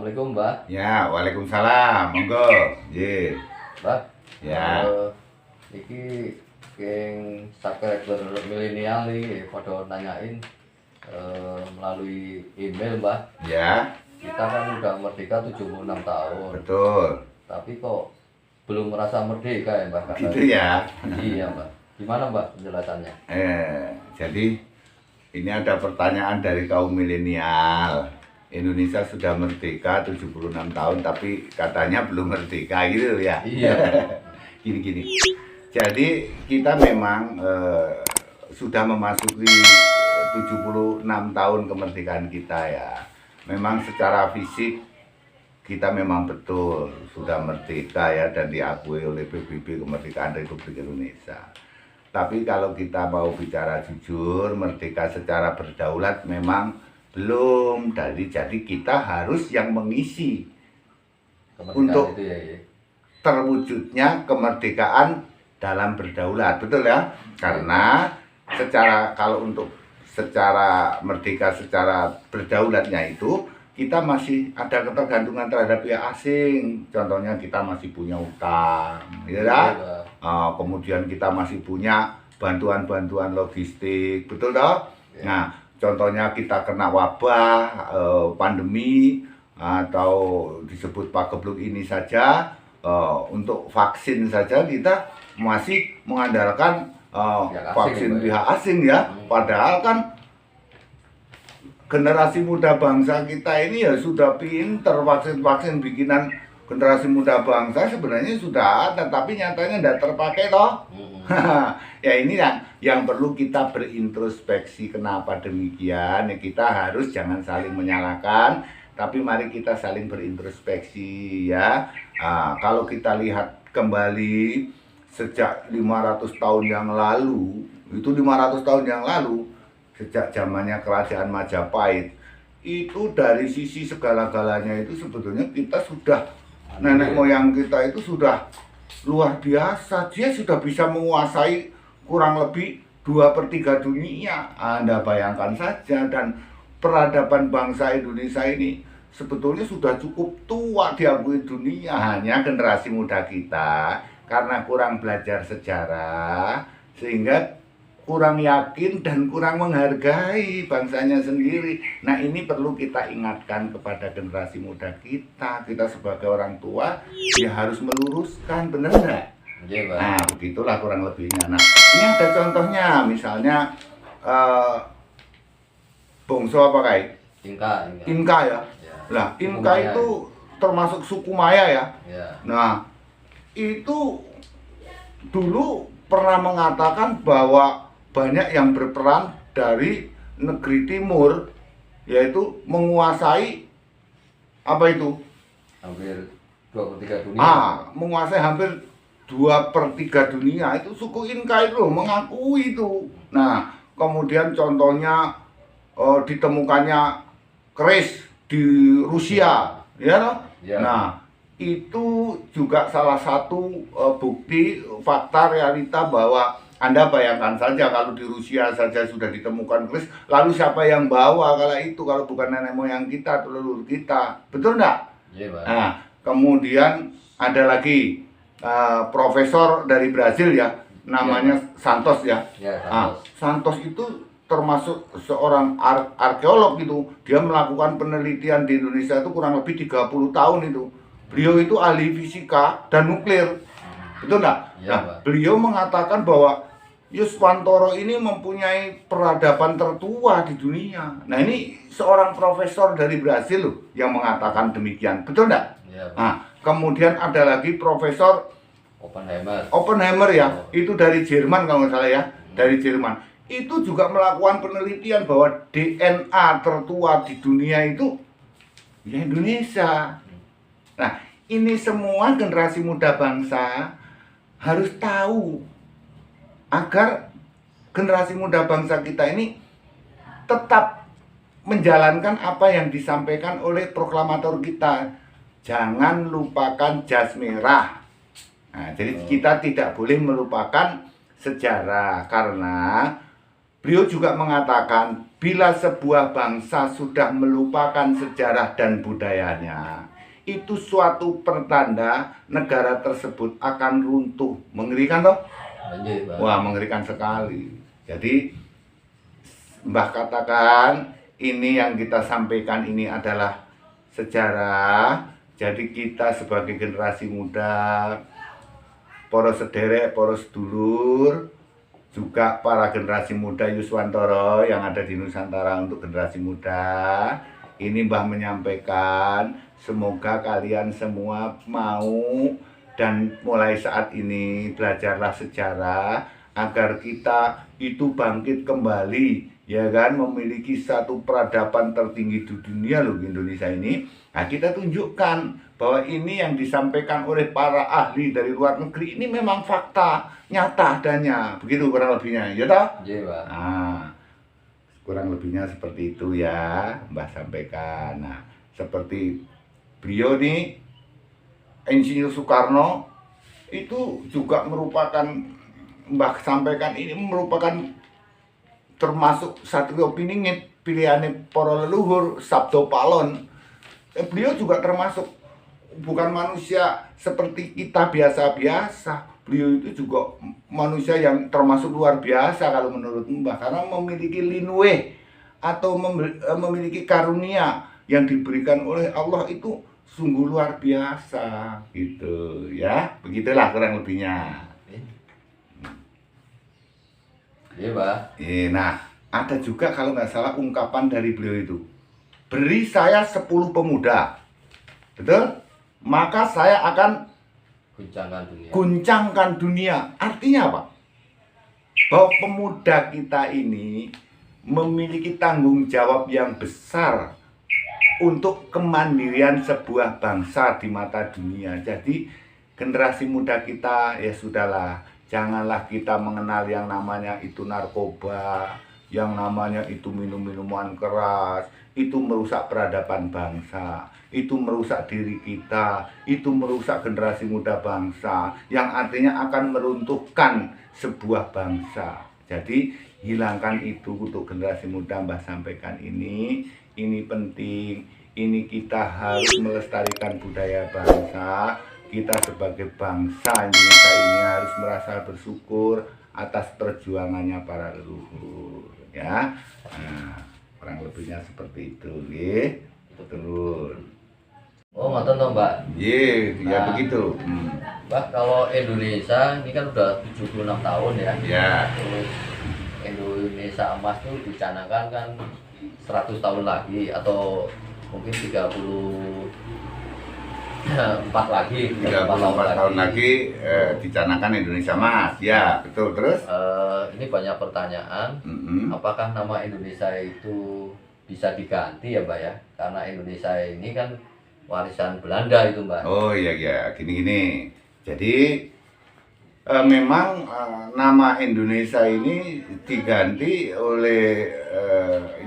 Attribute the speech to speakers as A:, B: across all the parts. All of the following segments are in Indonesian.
A: Assalamualaikum, Mbak.
B: Ya, waalaikumsalam. Monggo. Nggih.
A: Mbak,
B: Ya.
A: iki geng subscriber milenial nih pada nanyain melalui email, Mbak.
B: Ya,
A: Kita kan udah merdeka 76 tahun,
B: betul.
A: tapi kok belum merasa merdeka ya, Mbak?
B: Gitu ya.
A: Iya, Mbak. Gimana, Mbak, penjelasannya?
B: Jadi ini ada pertanyaan dari kaum milenial. Indonesia sudah merdeka 76 tahun tapi katanya belum merdeka gitu ya.
A: Iya.
B: Gini-gini. Jadi kita memang sudah memasuki 76 tahun kemerdekaan kita ya. Memang secara fisik kita memang betul sudah merdeka ya dan diakui oleh PBB Kemerdekaan Republik Indonesia. Tapi kalau kita mau bicara jujur, merdeka secara berdaulat memang belum. Jadi kita harus yang mengisi untuk
A: itu ya.
B: terwujudnya kemerdekaan dalam berdaulat, betul ya? Karena kalau untuk secara merdeka secara berdaulatnya itu kita masih ada ketergantungan terhadap pihak asing. Contohnya kita masih punya utang, ya. Kemudian kita masih punya bantuan-bantuan logistik, betul toh? Ya. Nah, contohnya kita kena wabah, pandemi, atau disebut pagebluk ini saja, untuk vaksin saja kita masih mengandalkan vaksin pihak asing ya. Padahal kan generasi muda bangsa kita ini ya sudah pinter, vaksin bikinan generasi muda bangsa sebenarnya sudah ada, tapi nyatanya tidak terpakai toh. Ya ini yang perlu kita berintrospeksi. Kenapa demikian? Ya kita harus jangan saling menyalahkan, tapi mari kita saling berintrospeksi ya. Kalau kita lihat kembali sejak 500 tahun yang lalu, itu 500 tahun yang lalu, sejak zamannya kerajaan Majapahit, itu dari sisi segala-galanya itu sebetulnya kita sudah, nenek moyang kita itu sudah luar biasa. Dia sudah bisa menguasai kurang lebih 2/3 dunia. Anda bayangkan saja, dan peradaban bangsa Indonesia ini sebetulnya sudah cukup tua diakui dunia. Hanya generasi muda kita karena kurang belajar sejarah sehingga kurang yakin dan kurang menghargai bangsanya sendiri. Nah, ini perlu kita ingatkan kepada generasi muda kita. Kita sebagai orang tua ya harus meluruskan, benar nggak?
A: Iya, Pak.
B: Nah, begitulah kurang lebihnya. Nah, ini ada contohnya, misalnya Bongso apa kai? Inka ya. Lah, Inka itu termasuk suku Maya ya. Nah, itu dulu pernah mengatakan bahwa banyak yang berperan dari negeri timur, yaitu menguasai apa itu?
A: Hampir 2/3 dunia.
B: Menguasai hampir 2/3 dunia. Itu suku Inka itu mengakui itu. Nah, kemudian contohnya ditemukannya keris di Rusia, ya toh?
A: Ya.
B: Nah, itu juga salah satu bukti fakta realita bahwa Anda bayangkan saja kalau di Rusia saja sudah ditemukan keris, lalu siapa yang bawa kalau bukan nenek moyang kita, leluhur kita, betul enggak?
A: Iya, Pak.
B: Nah, kemudian ada lagi profesor dari Brazil ya, namanya Santos ya. Santos itu termasuk seorang arkeolog gitu. Dia melakukan penelitian di Indonesia itu kurang lebih 30 tahun itu. Beliau itu ahli fisika dan nuklir, betul enggak?
A: Ya,
B: nah, beliau mengatakan bahwa Yuswantoro ini mempunyai peradaban tertua di dunia. Nah, ini seorang profesor dari Brazil loh yang mengatakan demikian, betul enggak?
A: Ya,
B: nah, kemudian ada lagi Profesor Oppenheimer ya, itu dari Jerman kalau nggak salah ya, dari Jerman. Itu juga melakukan penelitian bahwa DNA tertua di dunia itu ya Indonesia. Nah, ini semua generasi muda bangsa harus tahu agar generasi muda bangsa kita ini tetap menjalankan apa yang disampaikan oleh proklamator kita. Jangan lupakan jas merah. Nah, jadi kita tidak boleh melupakan sejarah, karena beliau juga mengatakan bila sebuah bangsa sudah melupakan sejarah dan budayanya, itu suatu pertanda negara tersebut akan runtuh. Mengerikan toh? Wah, mengerikan sekali. Jadi Mbah katakan ini yang kita sampaikan ini adalah sejarah. Jadi kita sebagai generasi muda, poros sederek, poros dulur, juga para generasi muda Yuswantoro yang ada di Nusantara untuk generasi muda, ini Mbah menyampaikan semoga kalian semua mau dan mulai saat ini belajarlah sejarah agar kita itu bangkit kembali, ya kan, memiliki satu peradaban tertinggi di dunia loh Indonesia ini. Nah, kita tunjukkan bahwa ini yang disampaikan oleh para ahli dari luar negeri ini memang fakta nyata adanya, begitu kurang lebihnya, ya toh?
A: Iya, Pak.
B: Nah, kurang lebihnya seperti itu ya, Mbah sampaikan. Nah, seperti beliau nih, Insinyur Soekarno itu juga merupakan, Mbah sampaikan ini merupakan termasuk Satrio Piningit, pilihannya para leluhur, Sabdo Palon. Beliau juga termasuk bukan manusia seperti kita biasa-biasa. Beliau itu juga manusia yang termasuk luar biasa kalau menurut Mbah, karena memiliki linwe atau memiliki karunia yang diberikan oleh Allah itu sungguh luar biasa gitu ya. Begitulah kurang lebihnya.
A: Iya, Pak.
B: Nah, ada juga kalau nggak salah ungkapan dari beliau itu, beri saya 10 pemuda, betul? Maka saya akan guncangkan dunia. Artinya apa? Bahwa pemuda kita ini memiliki tanggung jawab yang besar untuk kemandirian sebuah bangsa di mata dunia. Jadi generasi muda kita ya sudahlah, janganlah kita mengenal yang namanya itu narkoba, yang namanya itu minum-minuman keras. Itu merusak peradaban bangsa, itu merusak diri kita, itu merusak generasi muda bangsa, yang artinya akan meruntuhkan sebuah bangsa. Jadi hilangkan itu untuk generasi muda. Mbah sampaikan ini penting. Ini kita harus melestarikan budaya bangsa. Kita sebagai bangsa Indonesia ini harus merasa bersyukur atas perjuangannya para leluhur, ya. Nah, kurang lebihnya seperti itu, nggih. Betul.
A: Oh, ngoten toh, Mbak.
B: Iya, ya
A: Nah,
B: begitu.
A: Mbak, kalau Indonesia ini kan udah 76 tahun ya.
B: Ya.
A: Terus Indonesia emas tuh dicanangkan kan 100 tahun lagi atau mungkin 34 lagi,
B: 34 tahun lagi dicanangkan Indonesia Emas. Ya, betul. Terus
A: ini banyak pertanyaan. Apakah nama Indonesia itu bisa diganti ya, Mbak ya? Karena Indonesia ini kan warisan Belanda itu, Mbak.
B: Oh iya ya, gini-gini. Jadi memang nama Indonesia ini diganti oleh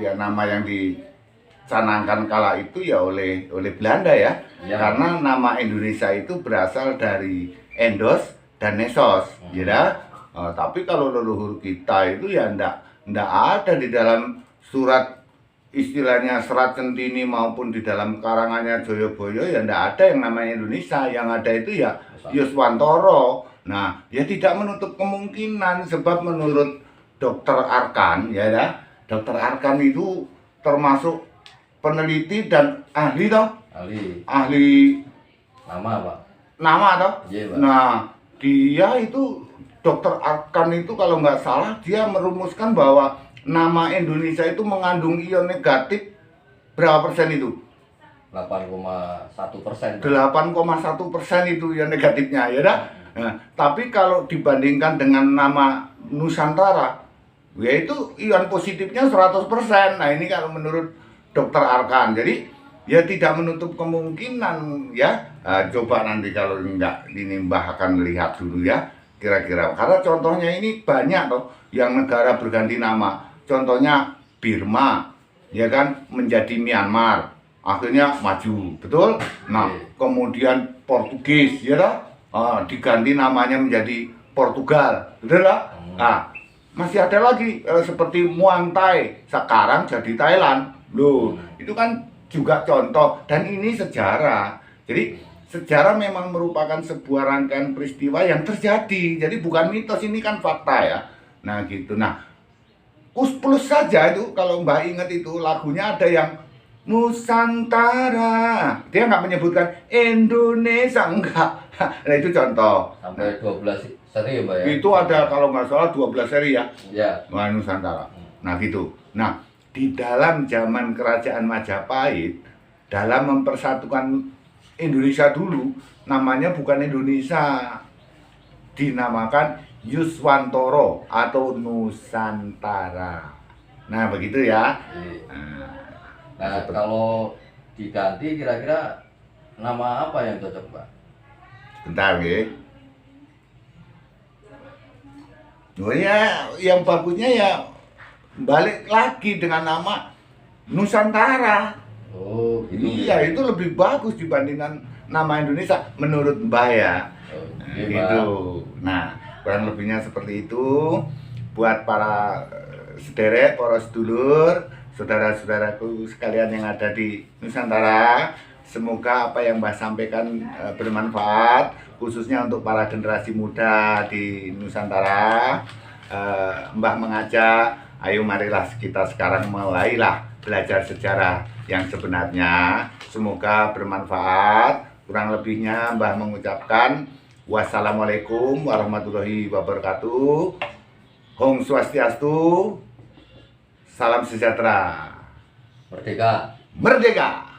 B: ya nama yang dicanangkan kala itu ya oleh Belanda ya. Karena nama Indonesia itu berasal dari endos dan nesos, ya. Tapi kalau leluhur kita itu ya ndak ada di dalam surat, istilahnya Serat Centini maupun di dalam karangannya Joyoboyo ya ndak ada yang namanya Indonesia. Yang ada itu ya Yuswantoro. Nah, ya tidak menutup kemungkinan, sebab menurut Dr. Arkan ya, Dr. Arkan itu termasuk peneliti dan ahli toh. Ahli
A: nama, Pak.
B: Nama toh.
A: Iya, Pak.
B: Nah, dia itu Dr. Arkan itu kalau nggak salah dia merumuskan bahwa nama Indonesia itu mengandung ion negatif berapa persen itu?
A: 8,1%.
B: 8,1% itu ion negatifnya, ya dah. Nah, tapi kalau dibandingkan dengan nama Nusantara, yaitu ion positifnya 100%. Nah, ini kalau menurut Dr. Arkan. Jadi ya tidak menutup kemungkinan ya. Coba nanti kalau enggak ini Mbah akan lihat dulu ya kira-kira. Karena contohnya ini banyak toh yang negara berganti nama. Contohnya Birma, ya kan, menjadi Myanmar, akhirnya maju, betul? Nah, kemudian Portugis, ya toh, diganti namanya menjadi Portugal, betul lah? Nah, masih ada lagi seperti Muang Thai, sekarang jadi Thailand. Loh, itu kan juga contoh, dan ini sejarah. Jadi sejarah memang merupakan sebuah rangkaian peristiwa yang terjadi. Jadi bukan mitos, ini kan fakta ya. Nah gitu. Nah, plus saja itu kalau Mbak ingat itu lagunya ada yang Nusantara. Dia nggak menyebutkan Indonesia, enggak. Nah itu contoh.
A: Sampai 12 seri ya, Mbak ya?
B: Itu ada kalau nggak salah 12 seri ya.
A: Ya.
B: Wah, Nusantara. Nah gitu. Nah, di dalam zaman kerajaan Majapahit, dalam mempersatukan Indonesia dulu, namanya bukan Indonesia, dinamakan Yuswantoro atau Nusantara. Nah begitu ya.
A: Nah kalau diganti kira-kira nama apa yang cocok, Pak?
B: Bentar ya. Oh ya, yang bagusnya ya balik lagi dengan nama Nusantara.
A: Oh, gitu.
B: Iya, itu lebih bagus dibandingkan nama Indonesia menurut Mbak ya.
A: Oh,
B: Nah,
A: iya,
B: gitu.
A: Pak.
B: Nah, kurang lebihnya seperti itu buat para sederek, para sedulur, saudara-saudaraku sekalian yang ada di Nusantara. Semoga apa yang Mbah sampaikan bermanfaat, khususnya untuk para generasi muda di Nusantara. Mbah mengajak, ayo marilah kita sekarang mulailah belajar sejarah yang sebenarnya. Semoga bermanfaat. Kurang lebihnya Mbah mengucapkan wassalamualaikum warahmatullahi wabarakatuh. Om Swastiastu, salam sejahtera.
A: Merdeka.
B: Merdeka.